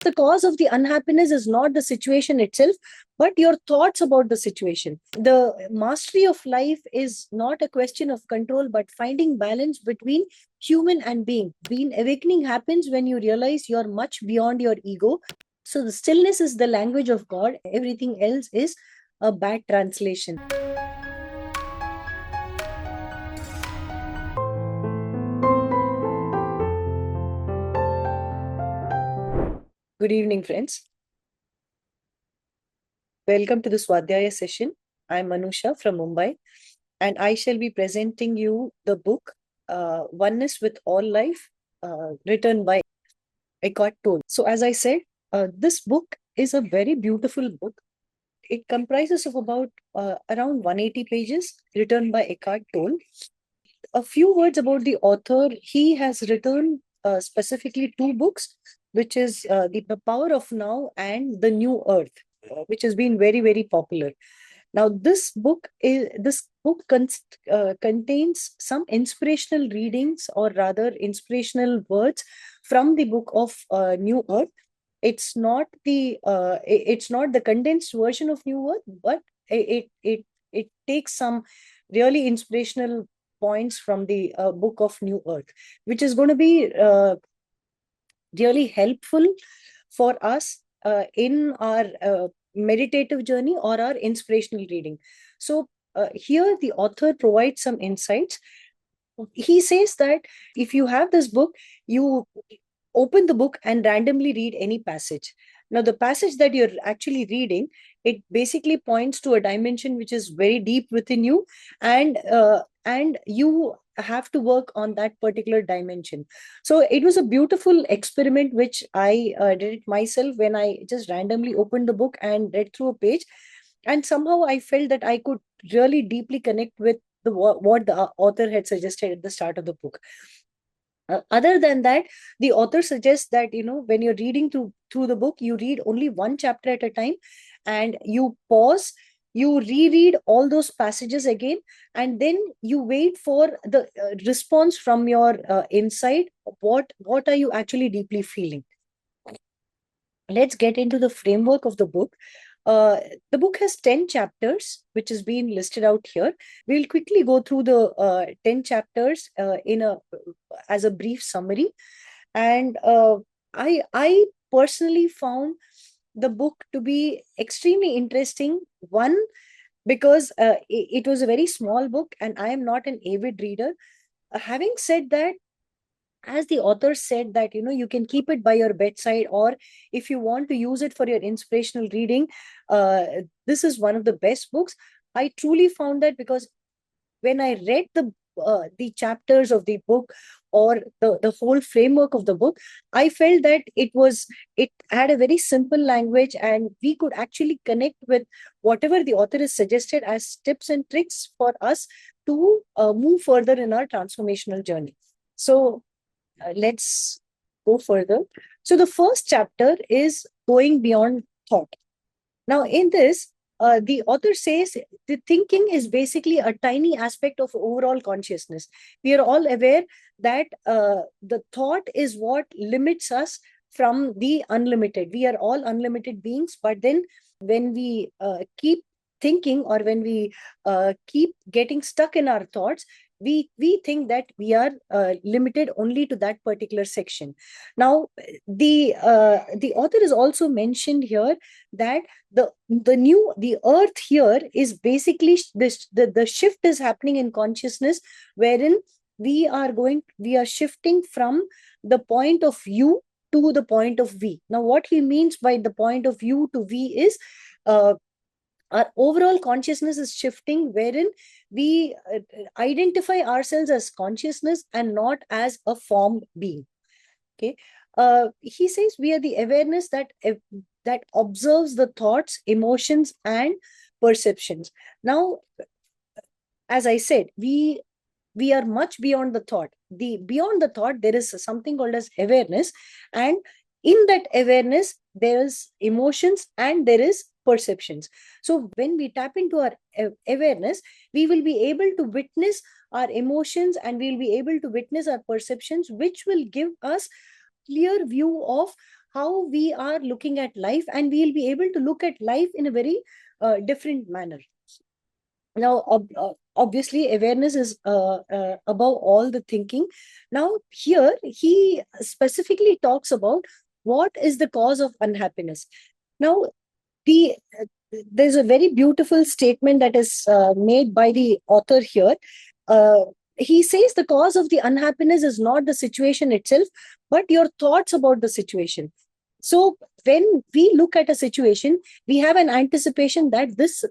The cause of the unhappiness is not the situation itself, but your thoughts about the situation. The mastery of life is not a question of control, but finding balance between human and being. Being awakening happens when you realize you're much beyond your ego. So the stillness is the language of God. Everything else is a bad translation. Good evening, friends. Welcome to the Swadhyaya Session. I'm Anusha from Mumbai, and I shall be presenting you the book Oneness with All Life, written by Eckhart Tolle. So, as I said, this book is a very beautiful book. It comprises of about around 180 pages, written by Eckhart Tolle. A few words about the author. He has written specifically two books, which is the Power of Now and The New Earth, which has been very, very popular. Now, this book contains some inspirational readings, or rather inspirational words from the book of New Earth. It's not the condensed version of New Earth, but it takes some really inspirational points from the book of New Earth, which is going to be really helpful for us in our meditative journey or our inspirational reading. So here the author provides some insights. He says that if you have this book, you open the book and randomly read any passage. Now, the passage that you're actually reading, it basically points to a dimension which is very deep within you, and you have to work on that particular dimension. So it was a beautiful experiment which I did it myself when I just randomly opened the book and read through a page, and somehow I felt that I could really deeply connect with what the author had suggested at the start of the book. Other than that, the author suggests that when you're reading through the book, you read only one chapter at a time, and you pause, you reread all those passages again, and then you wait for the response from your inside. What are you actually deeply feeling? Let's get into the framework of the book. The book has 10 chapters, which has been listed out here. We'll quickly go through the 10 chapters as a brief summary. And I personally found the book to be extremely interesting. One, because it was a very small book, and I am not an avid reader. Having said that, as the author said that you can keep it by your bedside, or if you want to use it for your inspirational reading, this is one of the best books. I truly found that, because when I read the chapters of the book, or the whole framework of the book, I felt that it had a very simple language, and we could actually connect with whatever the author has suggested as tips and tricks for us to move further in our transformational journey. So let's go further. So the first chapter is going beyond thought. Now, in this, the author says the thinking is basically a tiny aspect of overall consciousness. We are all aware that the thought is what limits us from the unlimited. We are all unlimited beings, but then when we keep thinking, or when we keep getting stuck in our thoughts, we think that we are limited only to that particular section. Now, the author is also mentioned here that the earth here is basically the shift is happening in consciousness, wherein we are shifting from the point of you to the point of we. Now, what he means by the point of you to we is our overall consciousness is shifting, wherein we identify ourselves as consciousness and not as a form being. Okay. He says we are the awareness that observes the thoughts, emotions, and perceptions. Now, as I said, we are much beyond the thought. Beyond the thought, there is something called as awareness, and in that awareness, there is emotions and there is perceptions. So when we tap into our awareness, we will be able to witness our emotions, and we'll be able to witness our perceptions, which will give us clear view of how we are looking at life, and we'll be able to look at life in a very different manner. Now, obviously, awareness is above all the thinking. Now, here he specifically talks about what is the cause of unhappiness. Now, the there's a very beautiful statement that is made by the author here. Uh, he says the cause of the unhappiness is not the situation itself, but your thoughts about the situation. So when we look at a situation, we have an anticipation that this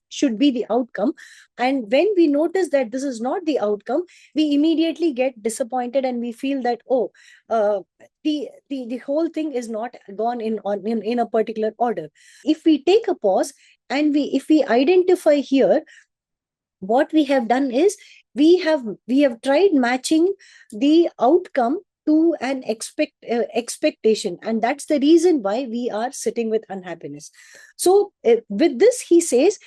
should be the outcome, and when we notice that this is not the outcome, we immediately get disappointed, and we feel that, oh, the whole thing is not gone in a particular order. If we take a pause, and if we identify here, what we have done is we have tried matching the outcome to an expectation, and that's the reason why we are sitting with unhappiness. So with this, he says,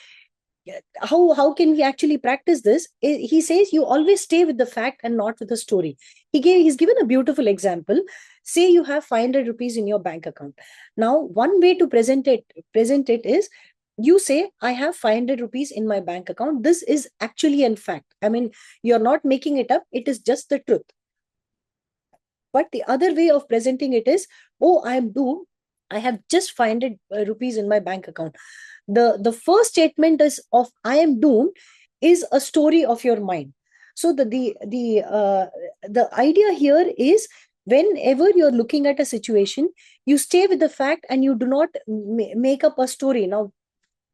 how can we actually practice this? He says you always stay with the fact and not with the story. He's given a beautiful example. Say you have 500 rupees in your bank account. Now, one way to present it is, you say, I have 500 rupees in my bank account. This is actually in fact. I mean, you're not making it up. It is just the truth. But the other way of presenting it is, oh, I am doomed. I have just 500 rupees in my bank account. The first statement is of I am doomed is a story of your mind. So the idea here is, whenever you're looking at a situation, you stay with the fact and you do not make up a story. Now,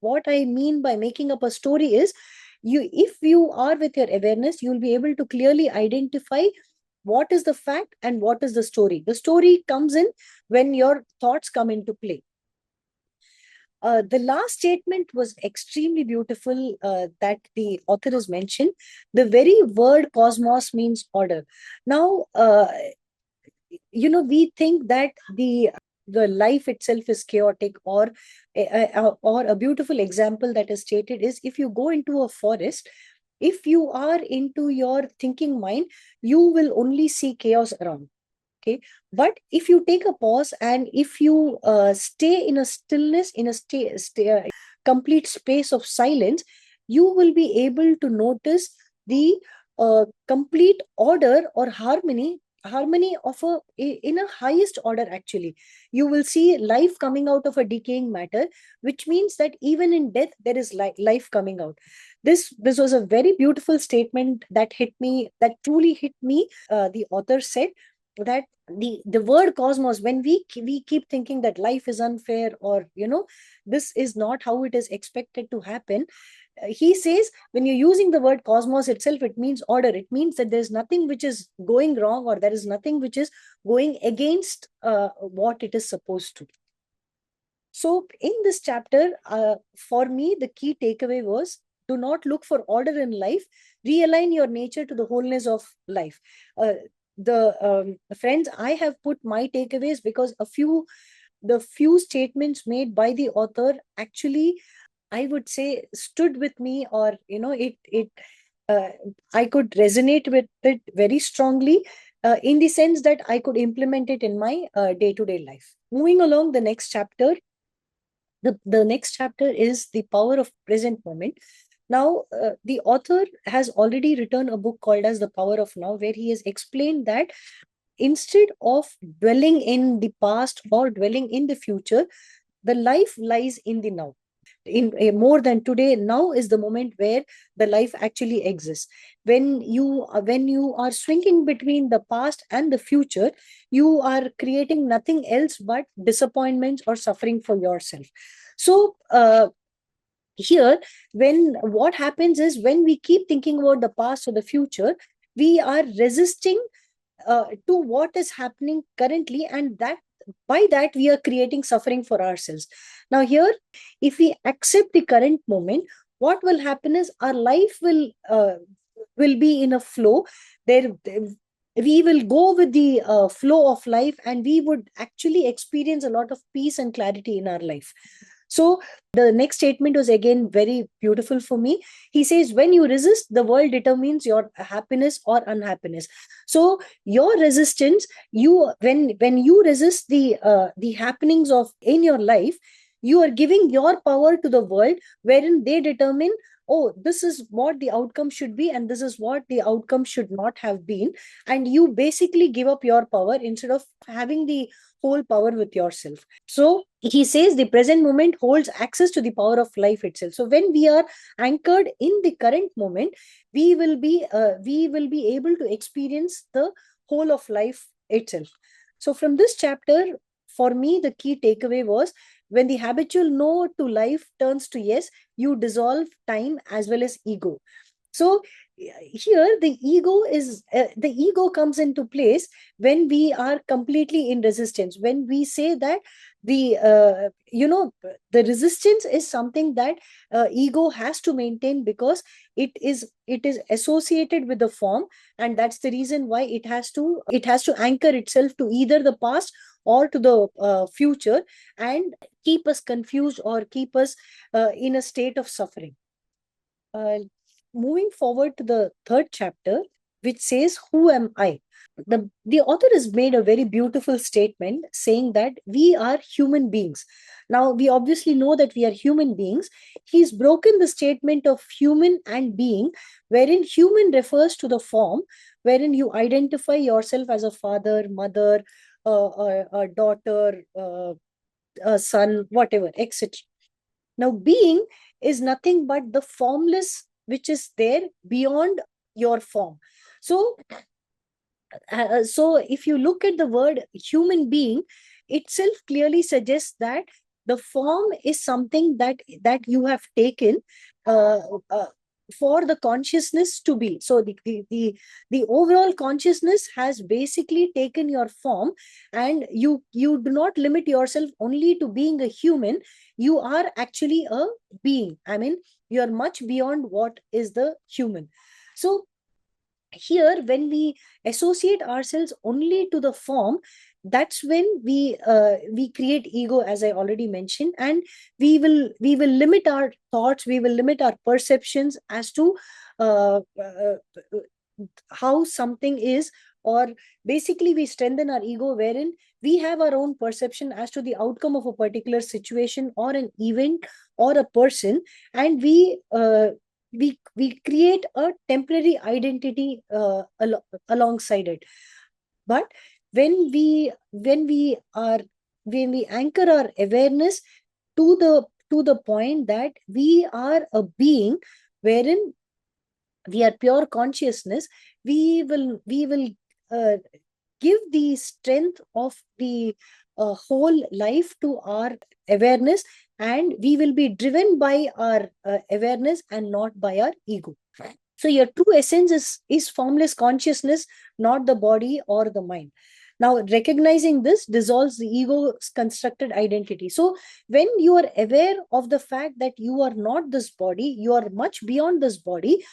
what I mean by making up a story is, if you are with your awareness, you'll be able to clearly identify what is the fact and what is the story. The story comes in when your thoughts come into play. The last statement was extremely beautiful, that the author has mentioned. The very word cosmos means order. Now, we think that the life itself is chaotic, or a beautiful example that is stated is, if you go into a forest, if you are into your thinking mind, you will only see chaos around. Okay, but if you take a pause, and if you stay in a stillness, in a complete space of silence, you will be able to notice the complete order or harmony of in a highest order. Actually, you will see life coming out of a decaying matter, which means that even in death there is life coming out. This was a very beautiful statement that hit me, that truly hit me. The author said that the word cosmos, when we keep thinking that life is unfair, or this is not how it is expected to happen, he says, when you're using the word cosmos itself, it means order. It means that there's nothing which is going wrong, or there is nothing which is going against what it is supposed to. So in this chapter, for me, the key takeaway was, do not look for order in life. Realign your nature to the wholeness of life. Friends, I have put my takeaways, because the few statements made by the author actually, I would say, stood with me, or I could resonate with it very strongly, in the sense that I could implement it in my day-to-day life. Moving along, the next chapter. The next chapter is the power of present moment. Now, the author has already written a book called as The Power of Now, where he has explained that instead of dwelling in the past or dwelling in the future, the life lies in the now. In more than today, now is the moment where the life actually exists. When you are swinging between the past and the future, you are creating nothing else but disappointments or suffering for yourself. So here, what happens is, when we keep thinking about the past or the future, we are resisting to what is happening currently, and that by that we are creating suffering for ourselves. Now here, if we accept the current moment, what will happen is, our life will be in a flow. We will go with the flow of life, and we would actually experience a lot of peace and clarity in our life. So the next statement was again very beautiful for me. He says, when you resist, the world determines your happiness or unhappiness. So your resistance, when you resist the happenings of in your life, you are giving your power to the world, wherein they determine, oh, this is what the outcome should be and this is what the outcome should not have been. And you basically give up your power instead of having the whole power with yourself. So he says the present moment holds access to the power of life itself. So when we are anchored in the current moment, we will be able to experience the whole of life itself. So from this chapter, for me, the key takeaway was, when the habitual no to life turns to yes, you dissolve time as well as ego. So here the ego comes into place when we are completely in resistance, when we say that the resistance is something that ego has to maintain, because it is associated with the form, and that's the reason why it has to anchor itself to either the past or to the future, and keep us confused or keep us in a state of suffering. uh, Moving forward to the third chapter, which says, who am I? The author has made a very beautiful statement saying that we are human beings. Now, we obviously know that we are human beings. He's broken the statement of human and being, wherein human refers to the form, wherein you identify yourself as a father, mother, a daughter, a son, whatever, etc. Now, being is nothing but the formless which is there beyond your form. So, so if you look at the word human being itself, clearly suggests that the form is something that you have taken uh, uh, for the consciousness to be. So the overall consciousness has basically taken your form, and you do not limit yourself only to being a human. You are actually a being. I mean, you are much beyond what is the human. So here, when we associate ourselves only to the form, that's when we create ego, as I already mentioned, and we will limit our thoughts, we will limit our perceptions as to how something is, or basically we strengthen our ego, wherein we have our own perception as to the outcome of a particular situation or an event or a person, and we create a temporary identity alongside it. But when we anchor our awareness to the point that we are a being, wherein we are pure consciousness, we will uh, give the strength of the whole life to our awareness, and we will be driven by our awareness and not by our ego. So your true essence is formless consciousness, not the body or the mind. Now, recognizing this dissolves the ego's constructed identity. So when you are aware of the fact that you are not this body, you are much beyond this body,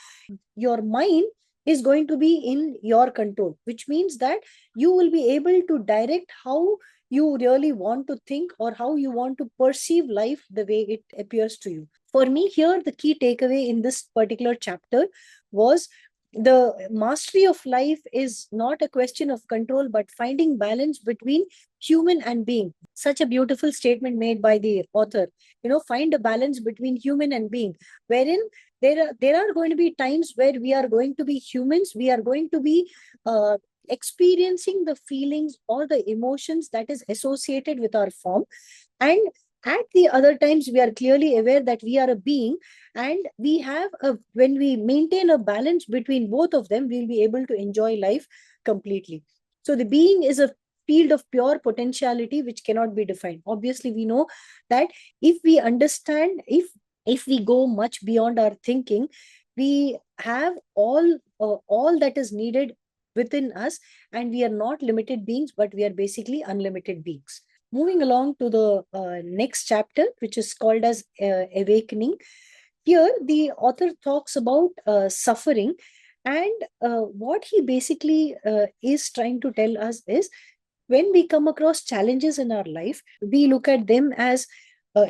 your mind is going to be in your control, which means that you will be able to direct how you really want to think or how you want to perceive life the way it appears to you. For me, here, the key takeaway in this particular chapter was, the mastery of life is not a question of control, but finding balance between human and being. Such a beautiful statement made by the author. Find a balance between human and being, wherein there are going to be times where we are going to be humans, we are going to be experiencing the feelings or the emotions that is associated with our form, and at the other times we are clearly aware that we are a being, and when we maintain a balance between both of them, we'll be able to enjoy life completely. So the being is a field of pure potentiality which cannot be defined. Obviously, we know that if we understand, if we go much beyond our thinking, we have all that is needed within us, and we are not limited beings, but we are basically unlimited beings. Moving along to the next chapter, which is called as Awakening. Here, the author talks about suffering, and what he basically is trying to tell us is, when we come across challenges in our life, we look at them as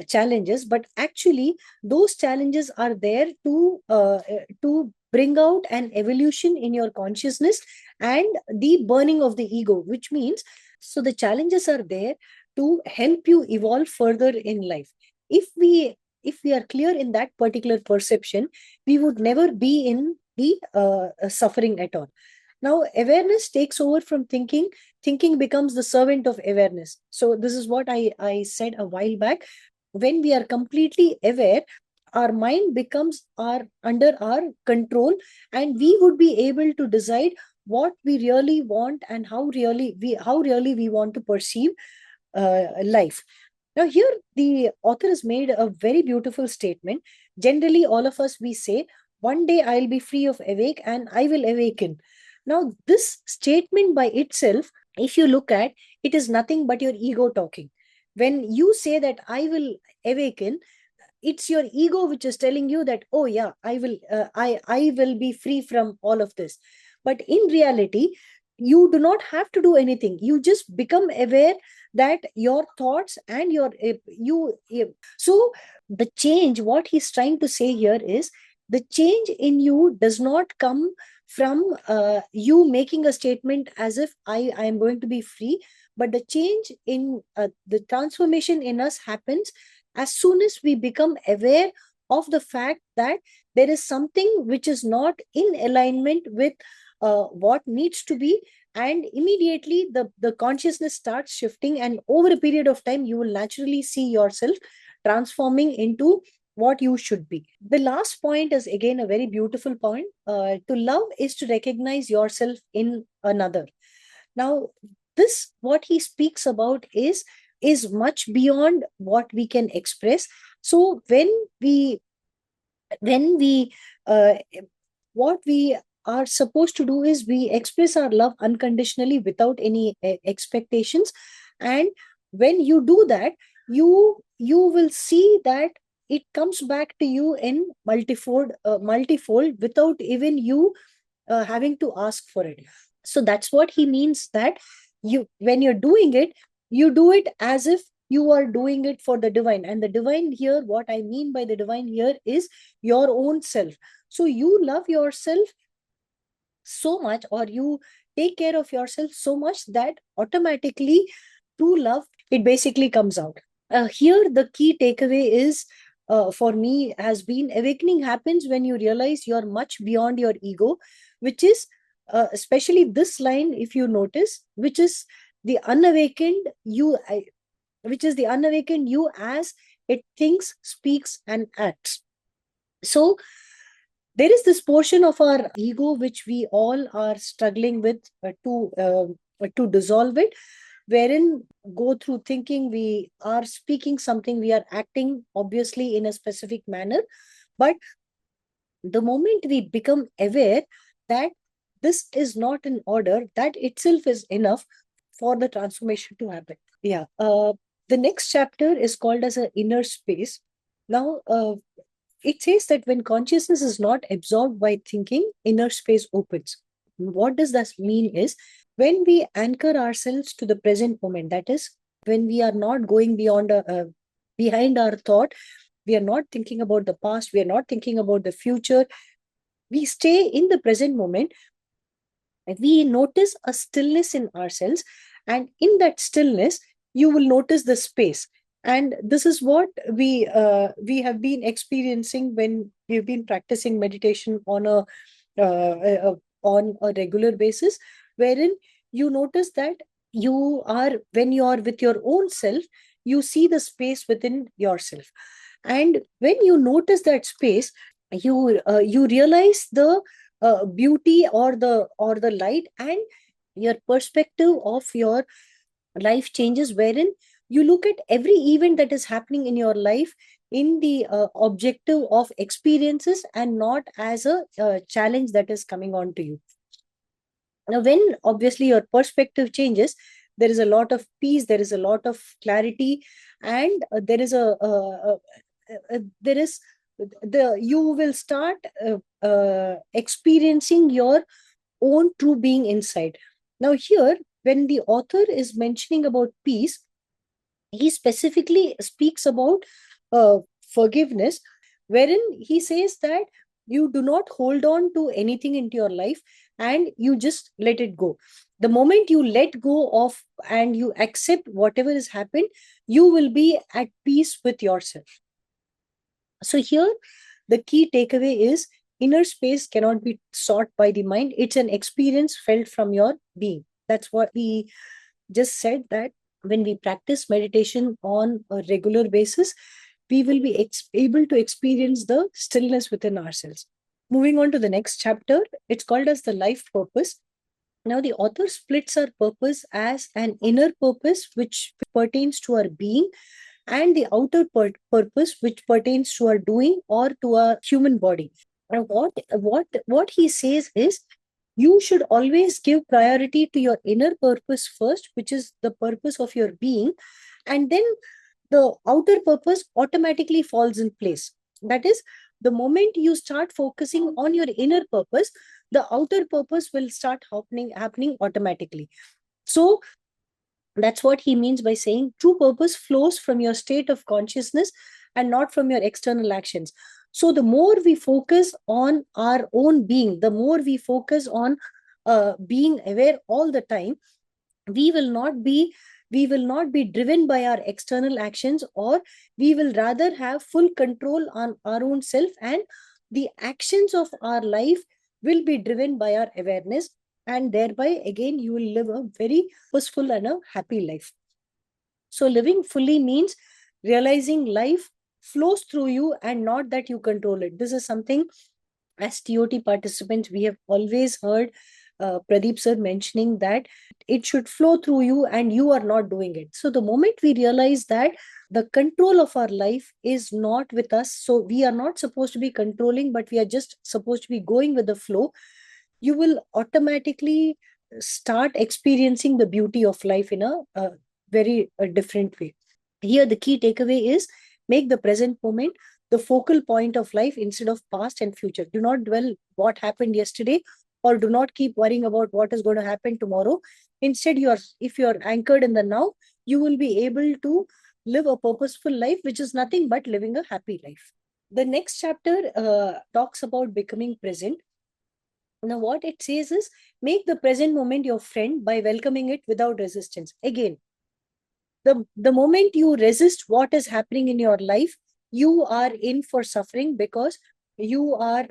challenges, but actually those challenges are there to bring out an evolution in your consciousness and the burning of the ego, which means, so the challenges are there to help you evolve further in life. If we are clear in that particular perception, we would never be in the suffering at all. Now awareness takes over from thinking. Thinking becomes the servant of awareness. So this is what I said a while back. When we are completely aware, our mind becomes our under our control, and we would be able to decide what we really want and how really we want to perceive life. Now here the author has made a very beautiful statement. Generally all of us, we say, one day I'll be free of awake and I will awaken. Now this statement by itself, if you look at, it is nothing but your ego talking. When you say that I will awaken, it's your ego which is telling you that, oh yeah, I will be free from all of this. But in reality, you do not have to do anything. You just become aware that your thoughts and your you so the change, what he's trying to say here is, the change in you does not come from you making a statement as if I am going to be free, but the change in the transformation in us happens as soon as we become aware of the fact that there is something which is not in alignment with what needs to be. And immediately the consciousness starts shifting, and over a period of time you will naturally see yourself transforming into what you should be. The last point is again a very beautiful point. To love is to recognize yourself in another. Now this, what he speaks about, is much beyond what we can express. So when we uh, what we are supposed to do is we express our love unconditionally without any expectations. And when you do that, you will see that it comes back to you in multifold without even you having to ask for it. So that's what he means, that you, when you're doing it, you do it as if you are doing it for the divine. And the divine here, what I mean by the divine here, is your own self. So you love yourself so much, or you take care of yourself so much, that automatically true love, it basically comes out. Here the key takeaway is, for me, has been, awakening happens when you realize you're much beyond your ego, which is especially this line, if you notice, which is the unawakened you, which is the unawakened you as it thinks, speaks, and acts. So there is this portion of our ego which we all are struggling with to dissolve it, wherein go through thinking we are speaking something, we are acting obviously in a specific manner. But the moment we become aware that this is not in order, that itself is enough for the transformation to happen. Yeah. The next chapter is called as an inner space. Now, it says that when consciousness is not absorbed by thinking, inner space opens. What does that mean is, when we anchor ourselves to the present moment, that is, when we are not going behind our thought, we are not thinking about the past, we are not thinking about the future, we stay in the present moment, we notice a stillness in ourselves. And in that stillness, you will notice the space. And this is what we have been experiencing when we've been practicing meditation on a regular basis, wherein you notice that when you are with your own self, you see the space within yourself. And when you notice that space, you realize the beauty, or the light, and your perspective of your life changes, wherein you look at every event that is happening in your life in the objective of experiences, and not as a challenge that is coming on to you. Now when obviously your perspective changes, there is a lot of peace, there is a lot of clarity, and there is the you will start experiencing your own true being inside. Now here, when the author is mentioning about peace, he specifically speaks about forgiveness, wherein he says that you do not hold on to anything into your life and you just let it go. The moment you let go of and you accept whatever has happened, you will be at peace with yourself. So here, the key takeaway is inner space cannot be sought by the mind. It's an experience felt from your being. That's what we just said, that when we practice meditation on a regular basis, we will be able to experience the stillness within ourselves. Moving on to the next chapter, it's called as the life purpose. Now, the author splits our purpose as an inner purpose, which pertains to our being, and the outer purpose, which pertains to our doing or to our human body. And what he says is, you should always give priority to your inner purpose first, which is the purpose of your being, and then the outer purpose automatically falls in place. That is, the moment you start focusing on your inner purpose, the outer purpose will start happening automatically. So that's what he means by saying true purpose flows from your state of consciousness and not from your external actions. So the more we focus on our own being, the more we focus on being aware all the time, we will not be we will not be driven by our external actions, or we will rather have full control on our own self, and the actions of our life will be driven by our awareness, and thereby again you will live a very purposeful and a happy life. So living fully means realizing life flows through you and not that you control it. This is something, as TOT participants, we have always heard Pradeep sir mentioning that it should flow through you and you are not doing it. So the moment we realize that the control of our life is not with us, so we are not supposed to be controlling, but we are just supposed to be going with the flow, you will automatically start experiencing the beauty of life in a very different way. Here, the key takeaway is, make the present moment the focal point of life instead of past and future. Do not dwell what happened yesterday, or do not keep worrying about what is going to happen tomorrow. Instead, if you are anchored in the now, you will be able to live a purposeful life, which is nothing but living a happy life. The next chapter talks about becoming present. Now, what it says is, make the present moment your friend by welcoming it without resistance. Again, the moment you resist what is happening in your life, you are in for suffering, because you are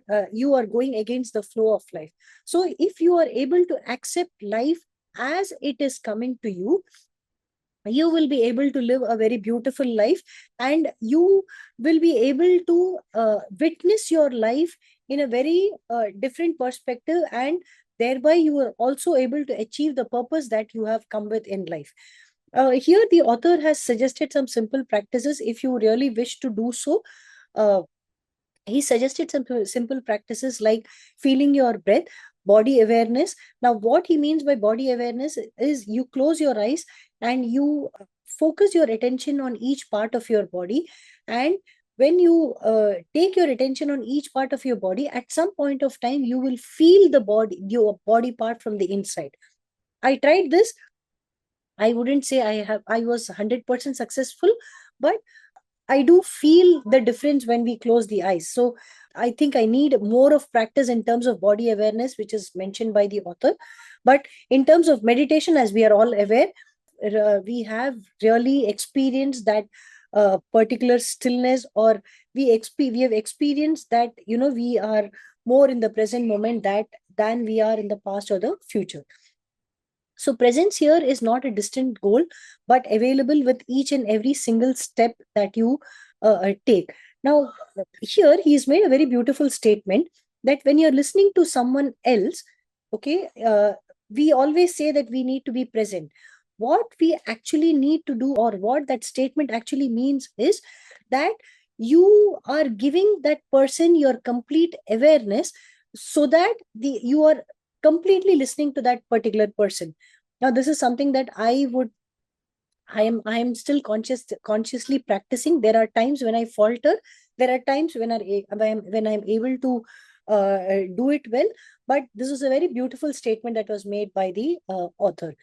going against the flow of life. So if you are able to accept life as it is coming to you, you will be able to live a very beautiful life, and you will be able to witness your life in a very different perspective, and thereby you are also able to achieve the purpose that you have come with in life. Here, the author has suggested some simple practices if you really wish to do so. Uh, he suggested some simple practices like feeling your breath, body awareness. Now, what he means by body awareness is, you close your eyes and you focus your attention on each part of your body. And when you take your attention on each part of your body, at some point of time, you will feel your body part from the inside. I tried this. I wouldn't say I was 100% successful, but I do feel the difference when we close the eyes. So I think I need more of practice in terms of body awareness, which is mentioned by the author. But in terms of meditation, as we are all aware, we have really experienced that particular stillness, or we have experienced that, we are more in the present moment than we are in the past or the future. So presence here is not a distant goal, but available with each and every single step that you take. Now, here he's made a very beautiful statement that when you're listening to someone else, okay, we always say that we need to be present. What we actually need to do, or what that statement actually means, is that you are giving that person your complete awareness, so that you are completely listening to that particular person. Now, this is something that I am still consciously practicing. There are times when I falter. There are times when I'm able to do it well. But this is a very beautiful statement that was made by the author.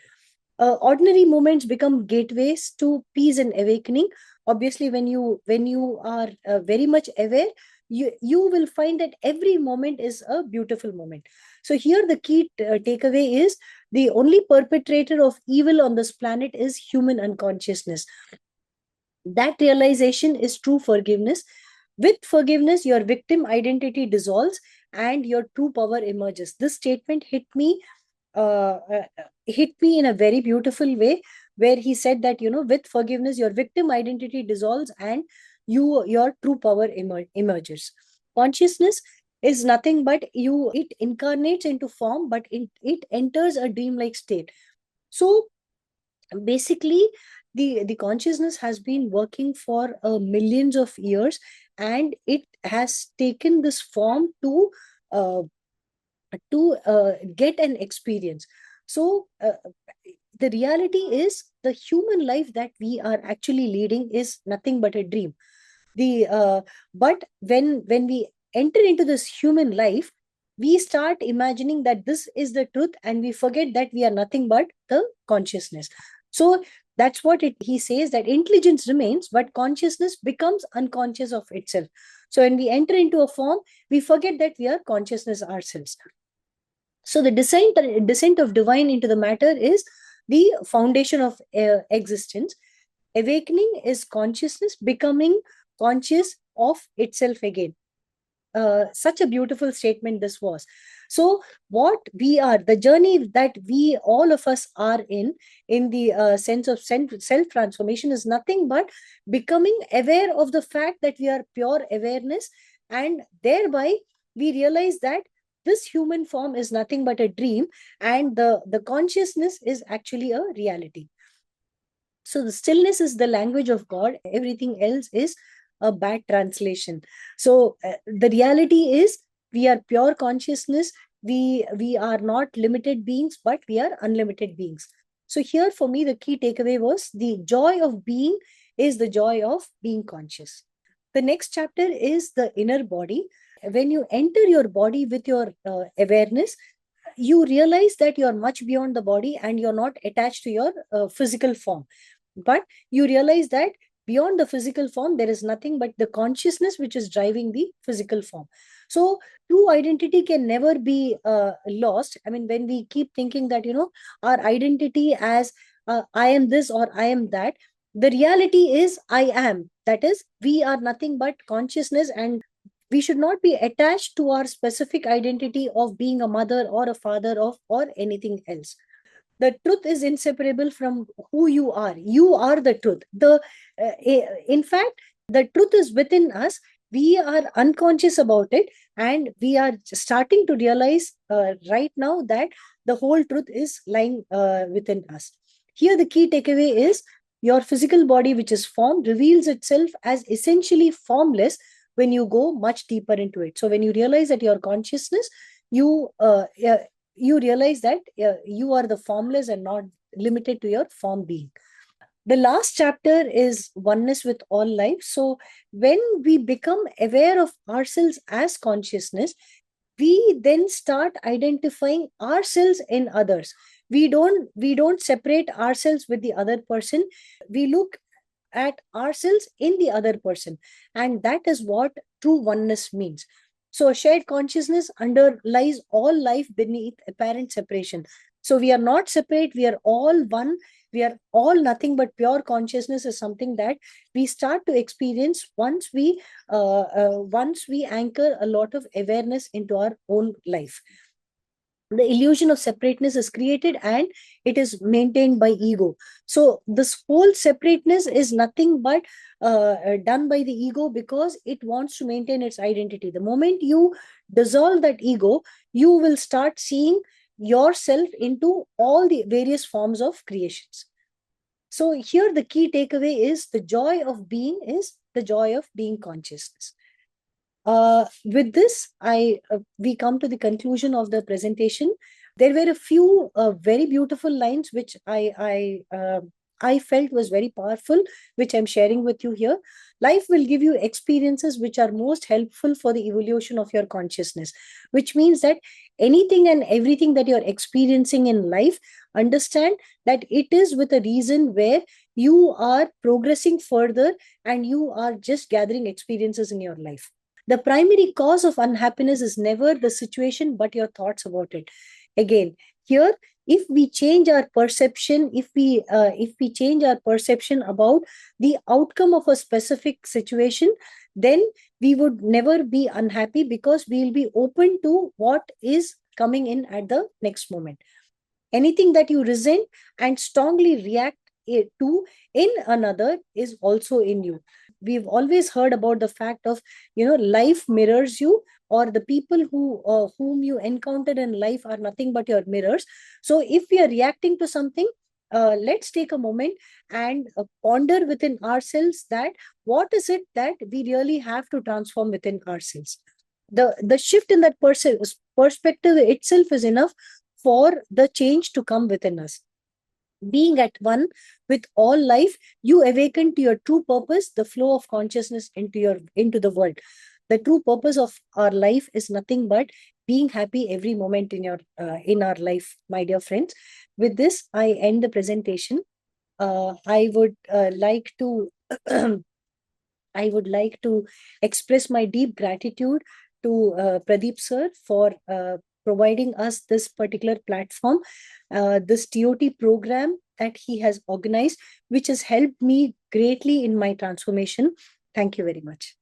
Ordinary moments become gateways to peace and awakening. Obviously, when you are very much aware, you will find that every moment is a beautiful moment. So here the key takeaway is, the only perpetrator of evil on this planet is human unconsciousness. That realization is true forgiveness. With forgiveness, your victim identity dissolves and your true power emerges. This statement hit me in a very beautiful way, where he said that, with forgiveness, your victim identity dissolves and your true power emerges. Consciousness is nothing but it incarnates into form, but it enters a dreamlike state. So basically, the consciousness has been working for millions of years, and it has taken this form uh, to get an experience. So the reality is, the human life that we are actually leading is nothing but a dream. The But when we enter into this human life, we start imagining that this is the truth, and we forget that we are nothing but the consciousness. So that's what he says, that intelligence remains, but consciousness becomes unconscious of itself. So when we enter into a form, we forget that we are consciousness ourselves. So the descent of divine into the matter is the foundation of existence. Awakening is consciousness becoming conscious of itself again. Such a beautiful statement this was. So what we are, the journey that we, all of us, are in the sense of self transformation, is nothing but becoming aware of the fact that we are pure awareness, and thereby we realize that this human form is nothing but a dream, and the consciousness is actually a reality. So the stillness is the language of God. Everything else is a bad translation. So the reality is, we are pure consciousness. We are not limited beings, but we are unlimited beings. So here for me, the key takeaway was, the joy of being is the joy of being conscious. The next chapter is the inner body. When you enter your body with your awareness, you realize that you're much beyond the body, and you're not attached to your physical form, but you realize that beyond the physical form, there is nothing but the consciousness which is driving the physical form. So true identity can never be lost. I mean, when we keep thinking that, our identity as I am this or I am that, the reality is I am, that is, we are nothing but consciousness, and we should not be attached to our specific identity of being a mother or a father of or anything else. The truth is inseparable from who you are. You are the truth. In fact, the truth is within us. We are unconscious about it, and we are starting to realize right now that the whole truth is lying within us. Here the key takeaway is, your physical body, which is formed, reveals itself as essentially formless when you go much deeper into it. So when you realize that your consciousness, you you realize that you are the formless and not limited to your form being. The last chapter is oneness with all life. So when we become aware of ourselves as consciousness, we then start identifying ourselves in others. We don't separate ourselves with the other person. We look at ourselves in the other person, and that is what true oneness means. So shared consciousness underlies all life beneath apparent separation. So we are not separate, we are all one, we are all nothing but pure consciousness, is something that we start to experience once we anchor a lot of awareness into our own life. The illusion of separateness is created, and it is maintained by ego. So this whole separateness is nothing but done by the ego, because it wants to maintain its identity. The moment you dissolve that ego, you will start seeing yourself into all the various forms of creations. So here the key takeaway is, the joy of being is the joy of being consciousness. With this, we come to the conclusion of the presentation. There were a few very beautiful lines which I I felt was very powerful, which I'm sharing with you here. Life will give you experiences which are most helpful for the evolution of your consciousness, which means that anything and everything that you're experiencing in life, understand that it is with a reason where you are progressing further and you are just gathering experiences in your life. The primary cause of unhappiness is never the situation, but your thoughts about it. Again, here, if we change our perception, if we change our perception about the outcome of a specific situation, then we would never be unhappy, because we will be open to what is coming in at the next moment. Anything that you resent and strongly react to in another is also in you. We've always heard about the fact of, life mirrors you, or the people whom you encountered in life are nothing but your mirrors. So if we are reacting to something, let's take a moment and ponder within ourselves that what is it that we really have to transform within ourselves. The shift in that perspective itself is enough for the change to come within us. Being at one with all life, you awaken to your true purpose, the flow of consciousness into the world. The true purpose of our life is nothing but being happy every moment in our life, my dear friends. With this, I end the presentation. I would like to I would like to express my deep gratitude to Pradeep sir for providing us this particular platform, this TOT program that he has organized, which has helped me greatly in my transformation. Thank you very much.